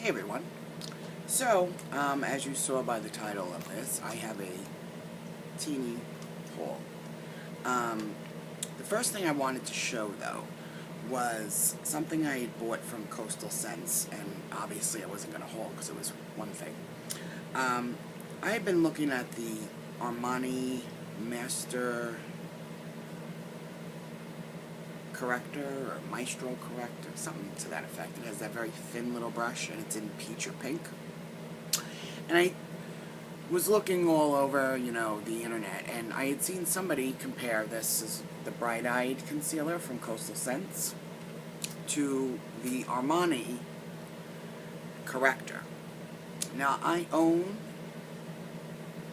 Hey everyone. So, as you saw by the title of this, I have a teeny haul. The first thing I wanted to show, though, was something I had bought from Coastal Scents, and obviously I wasn't going to haul because it was one thing. I had been looking at the Armani Master Corrector, or Maestro Corrector, something to that effect. It has that very thin little brush, and it's in peach or pink. And I was looking all over, the internet, and I had seen somebody compare this as the Bright Eyed Concealer from Coastal Scents to the Armani Corrector. Now, I own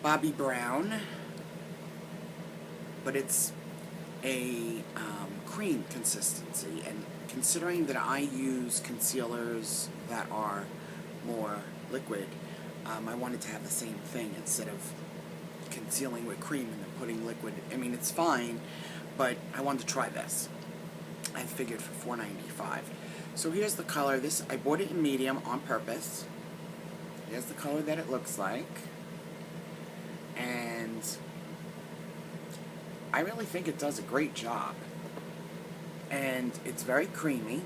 Bobbi Brown, but it's a cream consistency, and considering that I use concealers that are more liquid, I wanted to have the same thing instead of concealing with cream and then putting liquid. I mean, it's fine, but I wanted to try this. I figured for $4.95. So here's the color. I bought it in medium on purpose. Here's the color that it looks like. And I really think it does a great job. And it's very creamy.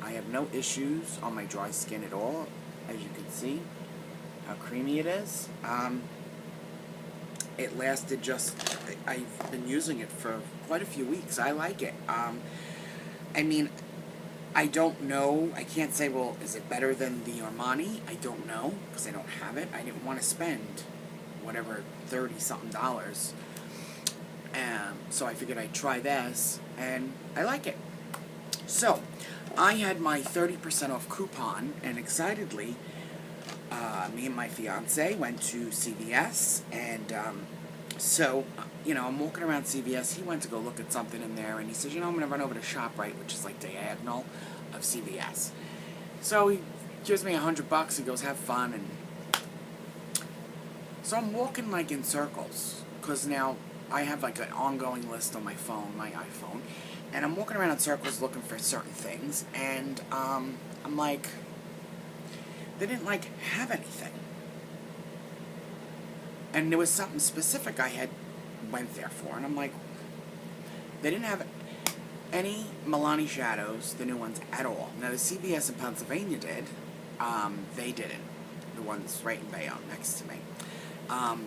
I have no issues on my dry skin at all, as you can see how creamy it is. It lasted I've been using it for quite a few weeks. I like it. I mean, I don't know. I can't say, well, is it better than the Armani? I don't know, because I don't have it. I didn't want to spend whatever, $30-something. So I figured I'd try this, and I like it. So, I had my 30% off coupon, and excitedly, me and my fiance went to CVS, and so, I'm walking around CVS. He went to go look at something in there, and he says, I'm going to run over to ShopRite, which is like diagonal of CVS. So he gives me $100. He goes, have fun, and so I'm walking like in circles, because now I have like an ongoing list on my phone, my iPhone, and I'm walking around in circles looking for certain things, and I'm like, they didn't have anything. And there was something specific I had went there for, and I'm like, they didn't have any Milani shadows, the new ones, at all. Now the CVS in Pennsylvania did. They didn't. The ones right in Bayonne next to me.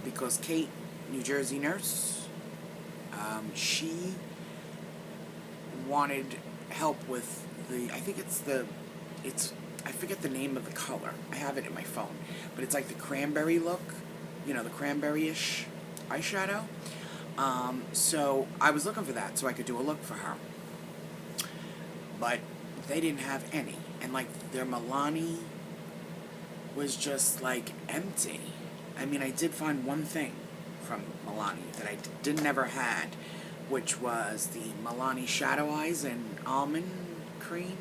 Because Kate, New Jersey nurse, she wanted help with I forget the name of the color. I have it in my phone. But it's like the cranberry look, the cranberry-ish eyeshadow. So I was looking for that so I could do a look for her. But they didn't have any. And their Milani was just empty. I mean, I did find one thing from Milani that I never had, which was the Milani Shadow Eyes and Almond Cream.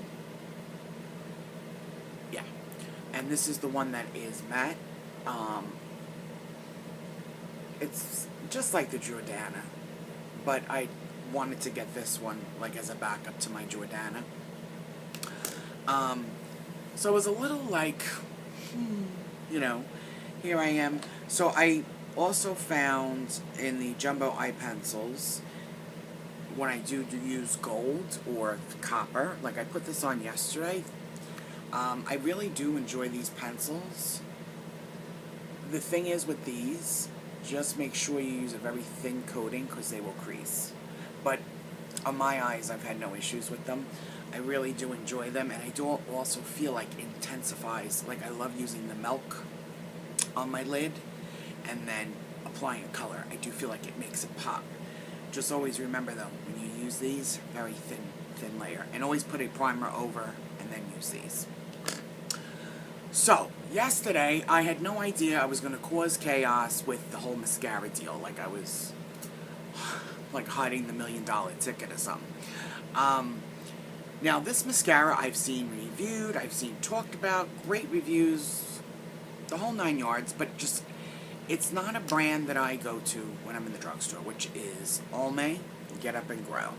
Yeah. And this is the one that is matte. It's just like the Jordana, but I wanted to get this one as a backup to my Jordana. So it was a little here I am. So I also found in the jumbo eye pencils, when I do use gold or copper, I put this on yesterday, I really do enjoy these pencils. The thing is with these, just make sure you use a very thin coating because they will crease. But on my eyes, I've had no issues with them. I really do enjoy them, and I do also feel it intensifies. I love using the milk on my lid and then applying a color. I do feel it makes it pop. Just always remember though, when you use these, very thin layer, and always put a primer over and then use these. So yesterday I had no idea I was going to cause chaos with the whole mascara deal, I was hiding the $1 million ticket or something. Now this mascara I've seen reviewed, I've seen talked about, great reviews, the whole 9 yards, but just, it's not a brand that I go to when I'm in the drugstore, which is Almay, Get Up and Grow.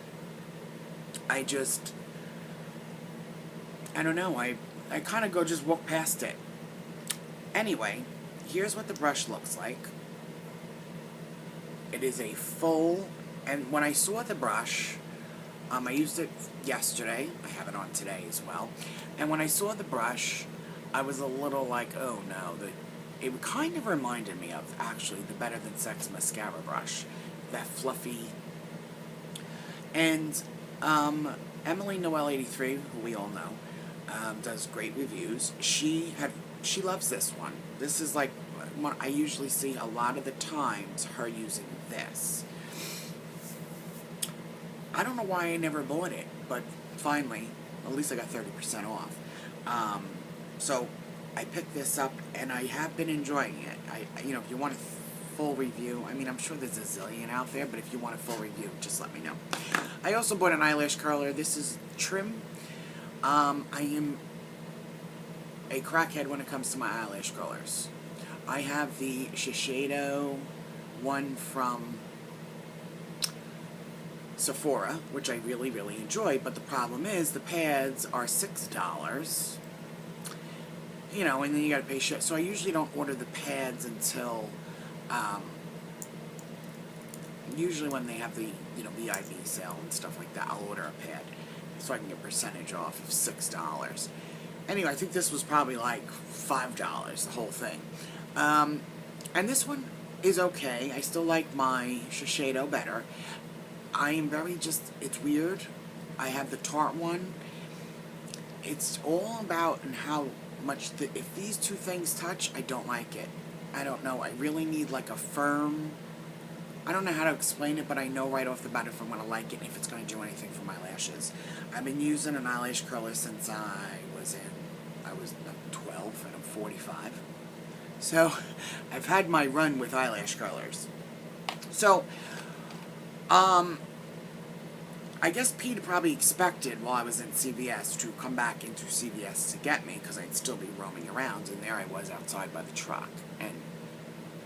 I don't know, I kind of go just walk past it. Anyway, here's what the brush looks like. It is a full, and when I saw the brush, I used it yesterday. I have it on today as well. And when I saw the brush, I was a little like, oh no. It kind of reminded me of, actually, the Better Than Sex mascara brush. That fluffy. And Emily Noel 83, who we all know, does great reviews. She loves this one. This is like one I usually see a lot of the times her using this. I don't know why I never bought it, but finally, at least I got 30% off. So I picked this up, and I have been enjoying it. If you want a full review, I mean, I'm sure there's a zillion out there, but if you want a full review, just let me know. I also bought an eyelash curler. This is Trim. I am a crackhead when it comes to my eyelash curlers. I have the Shiseido one from Sephora, which I really, really enjoy, but the problem is the pads are $6. And then you gotta pay shit. So I usually don't order the pads until, usually when they have the, VIB sale and stuff like that, I'll order a pad so I can get a percentage off of $6. Anyway, I think this was probably like $5, the whole thing. And this one is okay. I still like my Shiseido better. I am it's weird. I have the Tarte one. It's all about how much, if these two things touch, I don't like it. I don't know. I really need like a firm, I don't know how to explain it, but I know right off the bat if I'm going to like it and if it's going to do anything for my lashes. I've been using an eyelash curler since I was 12 and I'm 45. So, I've had my run with eyelash curlers. So, I guess Pete probably expected while I was in CVS to come back into CVS to get me because I'd still be roaming around, and there I was outside by the truck. And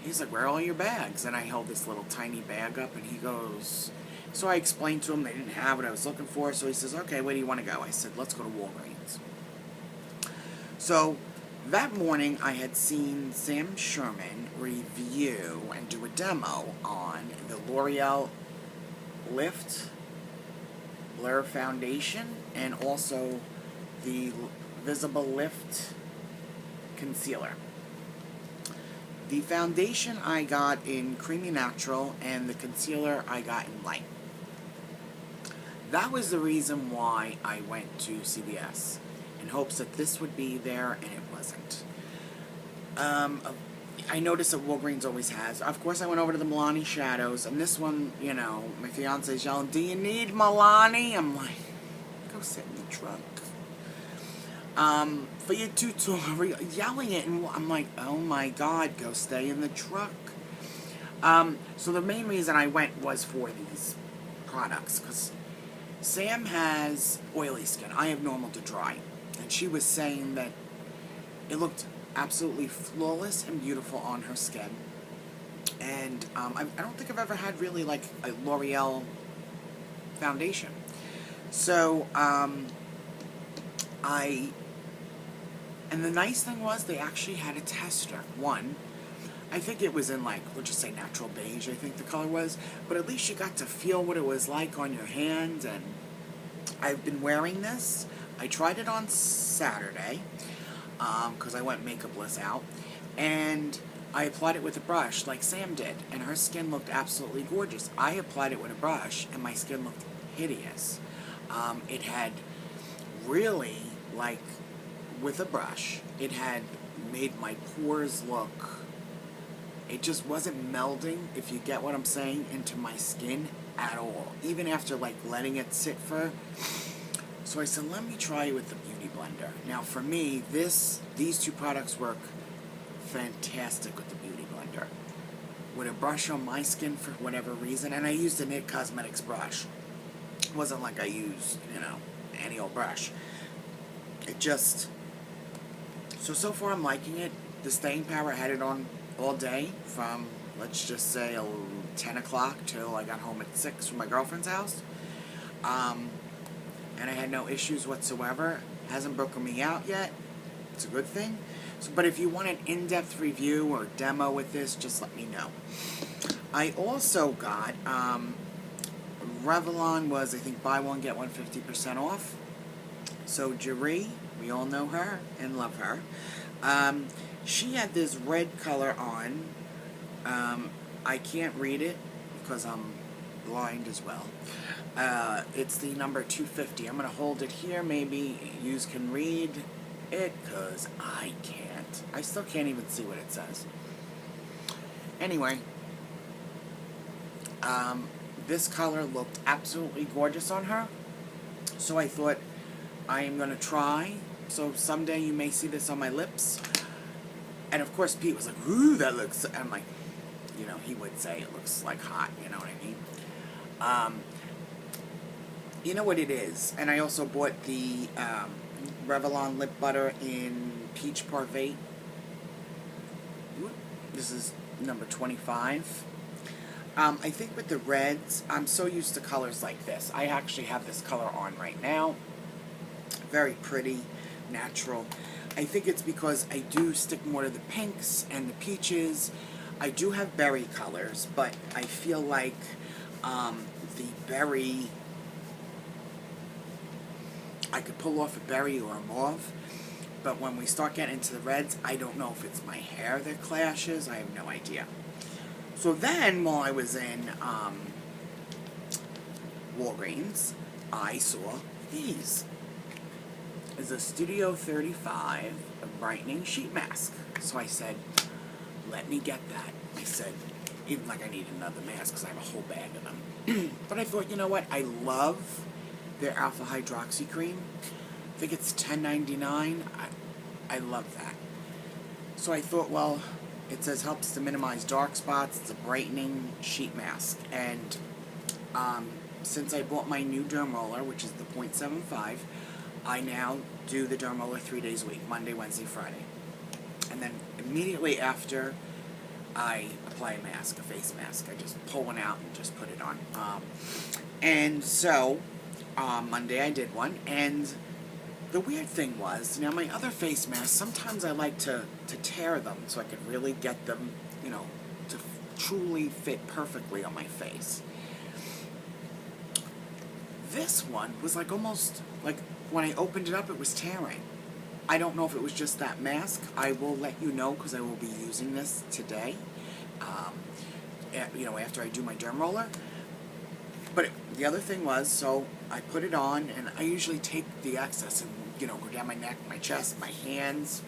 he's like, where are all your bags? And I held this little tiny bag up, and he goes, so I explained to him they didn't have what I was looking for, so he says, okay, where do you want to go? I said, let's go to Walgreens. So, that morning I had seen Sam Sherman review and do a demo on the L'Oreal Lift Blur Foundation and also the Visible Lift Concealer. The foundation I got in Creamy Natural and the concealer I got in Light. That was the reason why I went to CVS, in hopes that this would be there, and it wasn't. I noticed that Walgreens always has. Of course, I went over to the Milani Shadows, and this one, my fiance's yelling, do you need Milani? I'm like, go sit in the trunk. For you two to yelling it, and I'm like, oh my God, go stay in the truck. So the main reason I went was for these products, because Sam has oily skin. I have normal to dry. And she was saying that it looked absolutely flawless and beautiful on her skin. And I don't think I've ever had really like a L'Oreal foundation. So, and the nice thing was they actually had a tester. One, I think it was in like, we'll just say natural beige, I think the color was. But at least you got to feel what it was like on your hand. And I've been wearing this. I tried it on Saturday, because I went makeupless out, and I applied it with a brush like Sam did, and her skin looked absolutely gorgeous. I applied it with a brush, and my skin looked hideous. It had really, like, with a brush, it had made my pores look, it just wasn't melding, if you get what I'm saying, into my skin at all, even after, like, letting it sit for. So I said, let me try it with the Beauty Blender. Now, for me, these two products work fantastic with the Beauty Blender. With a brush on my skin for whatever reason, and I used a It Cosmetics brush. It wasn't like I used, any old brush. It just, so far I'm liking it. The staying power, I had it on all day from, let's just say, 10 o'clock till I got home at 6 from my girlfriend's house. And I had no issues whatsoever. Hasn't broken me out yet. It's a good thing. So, but if you want an in-depth review or demo with this, just let me know. I also got, Revlon was, I think, buy one, get one 50% off. So Jeree, we all know her and love her. She had this red color on. I can't read it because I'm blind as well. It's the number 250. I'm going to hold it here. Maybe you can read it because I can't. I still can't even see what it says. Anyway, this color looked absolutely gorgeous on her. So I thought I am going to try. So someday you may see this on my lips. And of course Pete was like, ooh, that looks... I'm like, you know, he would say it looks like hot, you know what I mean? You know what it is. And I also bought the Revlon lip butter in Peach Parfait. This is number 25. I think with the reds, I'm so used to colors like this. I actually have this color on right now. Very pretty, natural. I think it's because I do stick more to the pinks and the peaches. I do have berry colors, but I feel like the berry, I could pull off a berry or a mauve, but when we start getting into the reds, I don't know if it's my hair that clashes. I have no idea. So then, while I was in Walgreens, I saw these. It's a Studio 35 brightening sheet mask. So I said, let me get that. I said, even like I need another mask because I have a whole bag of them. But I thought, you know what? I love their alpha hydroxy cream. I think it's $10.99. I love that. So I thought, well, it says helps to minimize dark spots. It's a brightening sheet mask. And since I bought my new derm roller, which is the 0.75, I now do the derm roller 3 days a week, Monday, Wednesday, Friday. And then immediately after, I apply a mask, a face mask. I just pull one out and just put it on. And so, Monday I did one, and the weird thing was, now my other face masks, sometimes I like to tear them so I could really get them, you know, to truly fit perfectly on my face. This one was like almost, like when I opened it up it was tearing. I don't know if it was just that mask. I will let you know because I will be using this today, you know, after I do my derm roller. But the other thing was, so I put it on, and I usually take the excess and, you know, go down my neck, my chest, my hands.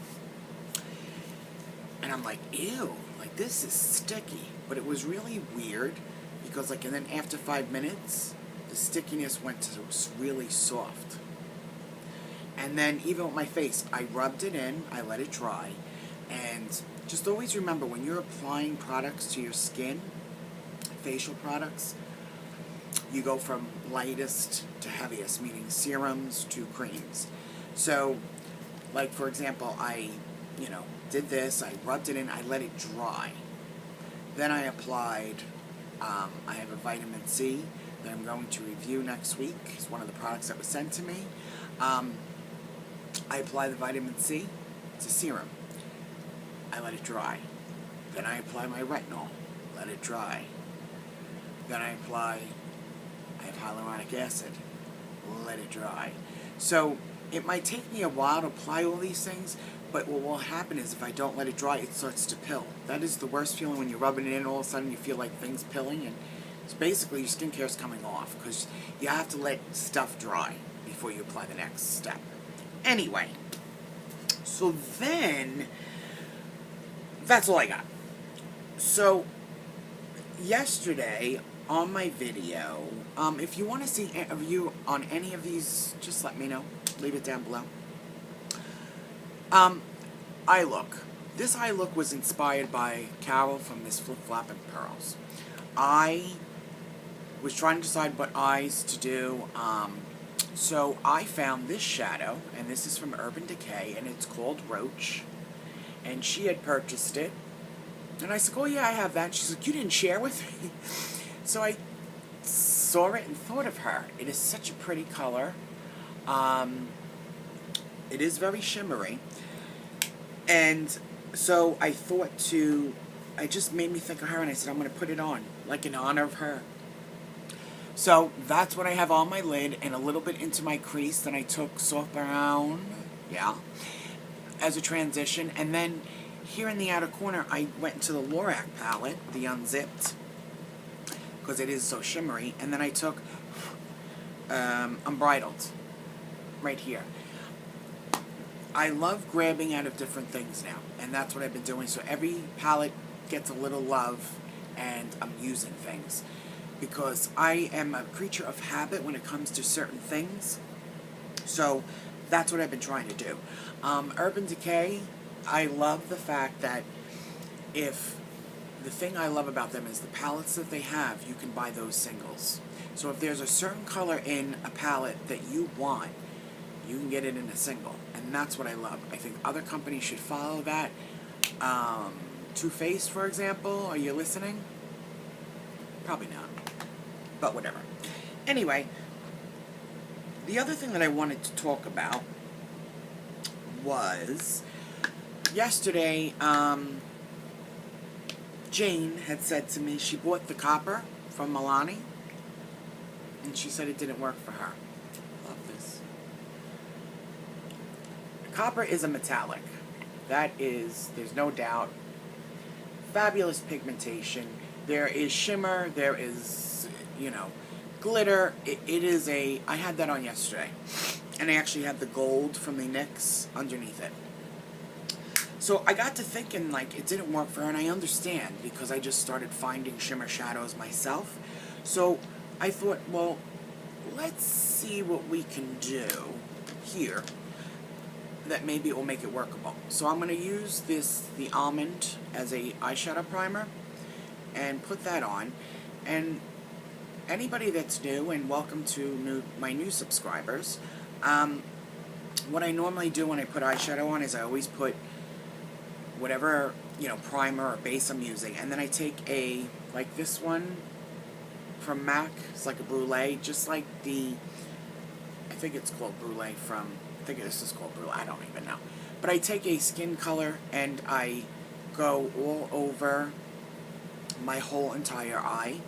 And I'm like, ew, like this is sticky. But it was really weird because, like, and then after 5 minutes, the stickiness went to really soft. And then even with my face, I rubbed it in, I let it dry. And just always remember, when you're applying products to your skin, facial products, you go from lightest to heaviest, meaning serums to creams. So, like for example, I, you know, did this, I rubbed it in, I let it dry. Then I applied, I have a vitamin C that I'm going to review next week. It's one of the products that was sent to me. I apply the vitamin C, it's a serum. I let it dry. Then I apply my retinol, let it dry. Then I have hyaluronic acid, let it dry. So it might take me a while to apply all these things, but what will happen is if I don't let it dry, it starts to pill. That is the worst feeling when you're rubbing it in, all of a sudden you feel like things pilling, and so basically your skincare is coming off because you have to let stuff dry before you apply the next step. Anyway, so then, that's all I got. So, yesterday, on my video, if you want to see a review on any of these, just let me know. Leave it down below. Eye look. This eye look was inspired by Carol from Miss Flip Flop and Pearls. I was trying to decide what eyes to do, so I found this shadow, and this is from Urban Decay, and it's called Roach, and she had purchased it, and I said, oh yeah, I have that. She's like, you didn't share with me? So I saw it and thought of her. It is such a pretty color. It is very shimmery, And so I thought to, I just made me think of her, and I said, I'm going to put it on, like in honor of her. So that's what I have on my lid, and a little bit into my crease. Then I took soft brown, yeah, as a transition. And then here in the outer corner, I went into the Lorac palette, the unzipped, because it is so shimmery. And then I took Unbridled right here. I love grabbing out of different things now, and that's what I've been doing. So every palette gets a little love, and I'm using things, because I am a creature of habit when it comes to certain things. So that's what I've been trying to do. Urban Decay, I love the fact that the thing I love about them is the palettes that they have, you can buy those singles. So if there's a certain color in a palette that you want, you can get it in a single. And that's what I love. I think other companies should follow that. Too Faced, for example, are you listening? Probably not. But whatever. Anyway, the other thing that I wanted to talk about was yesterday, Jane had said to me she bought the copper from Milani, and she said it didn't work for her. Love this. Copper is a metallic. That is, there's no doubt. Fabulous pigmentation. There is shimmer. There is, glitter. It is a, I had that on yesterday. And I actually had the gold from the NYX underneath it. So I got to thinking, it didn't work for her, and I understand, because I just started finding shimmer shadows myself. So I thought, well, let's see what we can do here that maybe it will make it workable. So I'm going to use the Almond as a eyeshadow primer and put that on. And anybody that's new, and welcome to my new subscribers, what I normally do when I put eyeshadow on is I always put whatever, primer or base I'm using, and then I take like this one from MAC, it's like a brulee, just like I think it's called brulee I think this is called brulee, I don't even know. But I take a skin color and I go all over my whole entire eye,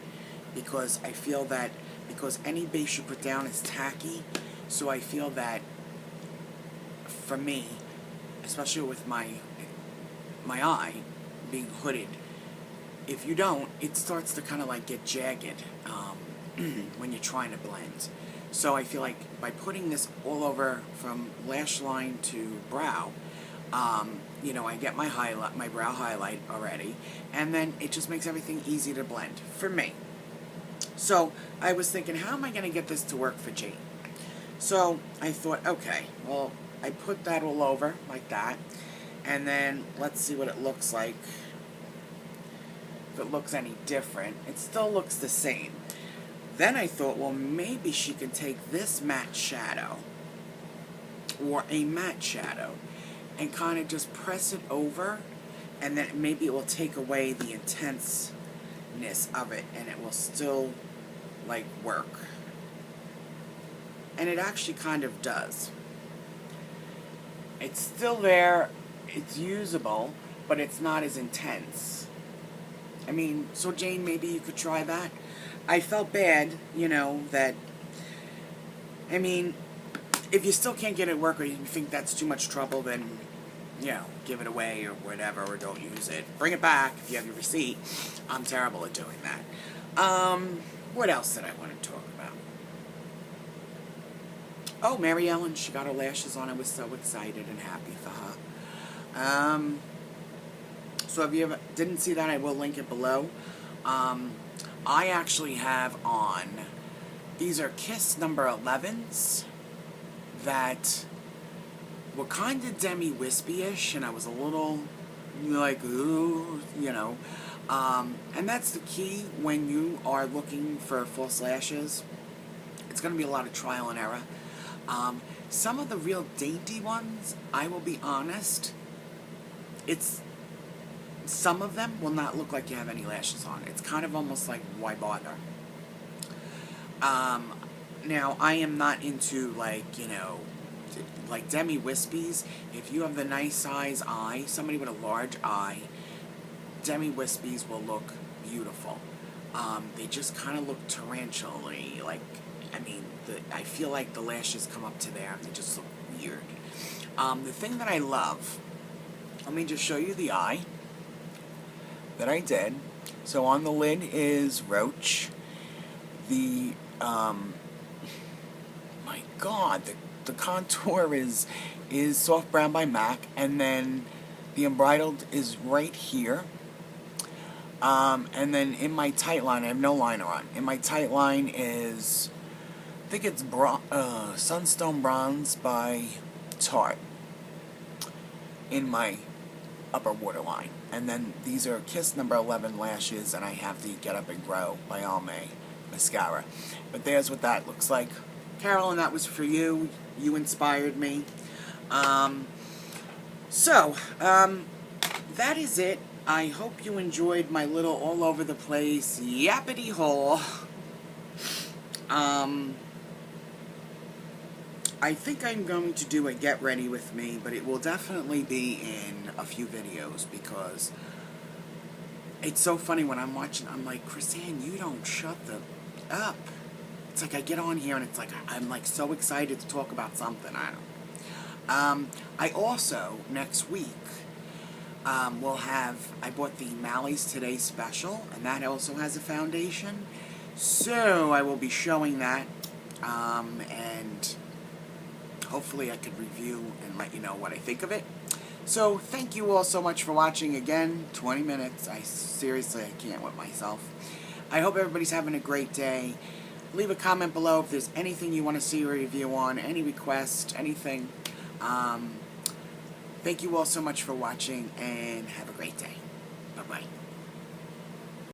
because I feel that, because any base you put down is tacky, so I feel that, for me, especially with my eye being hooded, if you don't, it starts to kind of get jagged when you're trying to blend. So I feel like by putting this all over from lash line to brow, I get my brow highlight already, and then it just makes everything easy to blend for me. So I was thinking, how am I going to get this to work for Jane? So I thought, okay, well, I put that all over like that. And then let's see what it looks like. If it looks any different. It still looks the same. Then I thought, well, maybe she can take this matte shadow, or a matte shadow, and kind of just press it over, and then maybe it will take away the intenseness of it, and it will still work. And it actually kind of does. It's still there. It's usable, but it's not as intense. I mean, so Jane, maybe you could try that. I felt bad, that, I mean, if you still can't get it to work, or you think that's too much trouble, then, give it away or whatever, or don't use it. Bring it back if you have your receipt. I'm terrible at doing that. What else did I want to talk about? Oh, Mary Ellen, she got her lashes on. I was so excited and happy for her. So if you didn't see that, I will link it below. I actually have on, these are Kiss number 11s that were kind of demi-wispy-ish, and I was a little ooh, and that's the key when you are looking for false lashes. It's going to be a lot of trial and error. Some of the real dainty ones, I will be honest, some of them will not look like you have any lashes on. It's kind of almost like, why bother? Now, I am not into, like Demi Wispies, if you have the nice size eye, somebody with a large eye, Demi Wispies will look beautiful. They just kind of look tarantula-y, like, I mean, I feel like the lashes come up to there and they just look weird. The thing that I love, let me just show you the eye that I did. So on the lid is Roach. The, my God, the contour is Soft Brown by MAC, and then the Unbridled is right here. And then in my tight line, I have no liner on. In my tight line is, I think it's Sunstone Bronze by Tarte in my upper waterline. And then these are Kiss number 11 lashes, and I have the Get Up and Grow by Almay mascara. But there's what that looks like. Carolyn, that was for you. You inspired me. That is it. I hope you enjoyed my little all over the place yappity hole. I think I'm going to do a get ready with me, but it will definitely be in a few videos because it's so funny when I'm watching. I'm like, Chrisanne, you don't shut up. It's like I get on here and it's like I'm like so excited to talk about something. I don't. I also next week will have. I bought the Mally's Today special, and that also has a foundation. So I will be showing that, and hopefully I could review and let you know what I think of it. So thank you all so much for watching again. 20 minutes. I can't with myself. I hope everybody's having a great day. Leave a comment below if there's anything you want to see a review on, any request, anything. Thank you all so much for watching, and have a great day. Bye-bye.